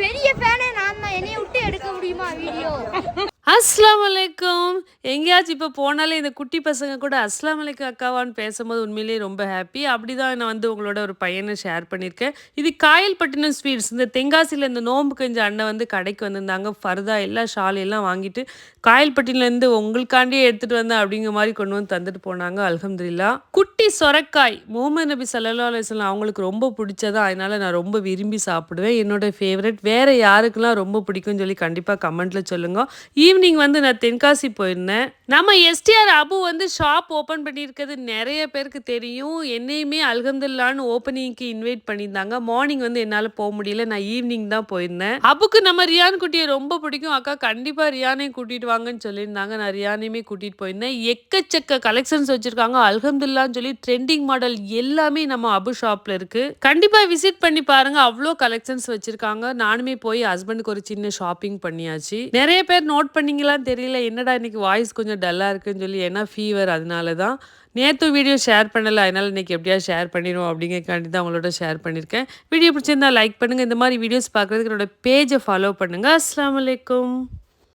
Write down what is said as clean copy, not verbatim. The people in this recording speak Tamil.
பெரிய ஃபேனே நான் தான். என்னைய விட்டு எடுக்க முடியுமா வீடியோ? அஸ்ஸலாமு அலைக்கும். எங்கேயாச்சும் இப்போ போனாலே இந்த குட்டி பசங்க கூட அஸ்ஸலாமு அலைக்கும் அக்காவான்னு பேசும்போது உண்மையிலேயே ரொம்ப ஹாப்பி. அப்படிதான் நான் வந்து உங்களோட ஒரு பையனை ஷேர் பண்ணியிருக்கேன். இது காயல்பட்டினம் ஸ்வீட்ஸ். இந்த தென்காசியில இந்த நோம்பு கஞ்ச அண்ணன் வந்து கடைக்கு வந்திருந்தாங்க. ஃபர்தா எல்லாம் ஷால் எல்லாம் வாங்கிட்டு காயல்பட்டினலேருந்து உங்களுக்காண்டியே எடுத்துட்டு வந்தேன் அப்படிங்கிற மாதிரி கொண்டு வந்து தந்துட்டு போனாங்க. அல்ஹம்துலில்லாஹ். குட்டி சொரக்காய் முஹம்மது நபி ஸல்லல்லாஹு அலைஹி வஸல்லம் அவங்களுக்கு ரொம்ப பிடிச்சதா, அதனால நான் ரொம்ப விரும்பி சாப்பிடுவேன். என்னோட ஃபேவரட். வேற யாருக்கெல்லாம் ரொம்ப பிடிக்கும்னு சொல்லி கண்டிப்பாக கமெண்ட்ல சொல்லுங்க. ஈவினிங் வந்து நான் தென்காசி போயிருந்தேன். நம்ம எஸ்டிஆர் அபு வந்து ஷாப் ஓப்பன் பண்ணியிருக்கிறது நிறைய பேருக்கு தெரியும். என்னையுமே அல்ஹம்துலில்லாஹ்னு ஓப்பனிங்க்கு இன்வைட் பண்ணியிருந்தாங்க. மார்னிங் வந்து என்னால் போக முடியல. நான் ஈவினிங் தான் போயிருந்தேன். அபுக்கு நம்ம ரியான் குட்டியை ரொம்ப பிடிக்கும். அக்கா கண்டிப்பாக ரியானையும் கூட்டிட்டு வாங்கன்னு சொல்லியிருந்தாங்க. நான் ரியானையுமே கூட்டிட்டு போயிருந்தேன். எக்கச்சக்க கலெக்ஷன்ஸ் வச்சிருக்காங்க. அல்ஹம்துலில்லாஹ்னு சொல்லி ட்ரெண்டிங் மாடல் எல்லாமே நம்ம அபு ஷாப்ல இருக்கு. கண்டிப்பா விசிட் பண்ணி பாருங்க. அவ்வளோ கலெக்ஷன்ஸ் வச்சிருக்காங்க. நானுமே போய் ஹஸ்பண்டுக்கு ஒரு சின்ன ஷாப்பிங் பண்ணியாச்சு. நிறைய பேர் நோட் பண்ணீங்களான்னு தெரியல. என்னடா இன்னைக்கு வாய்ஸ் கொஞ்சம் டல்லா இருக்குன்னு சொல்லி. ஏன்னா ஃபீவர், அதனால தான். நேத்து வீடியோ ஷேர் பண்ணல. அதனால இன்னைக்கு எப்படியாவது ஷேர் பண்ணிடுவோம் அப்படிங்கிறக்காண்டி தான் உங்களோட ஷேர் பண்ணியிருக்கேன். வீடியோ பிடிச்சிருந்தா லைக் பண்ணுங்க. இந்த மாதிரி வீடியோஸ் பார்க்குறதுக்கு என்னோட பேஜை ஃபாலோ பண்ணுங்க. அஸ்ஸலாமு அலைக்கும்.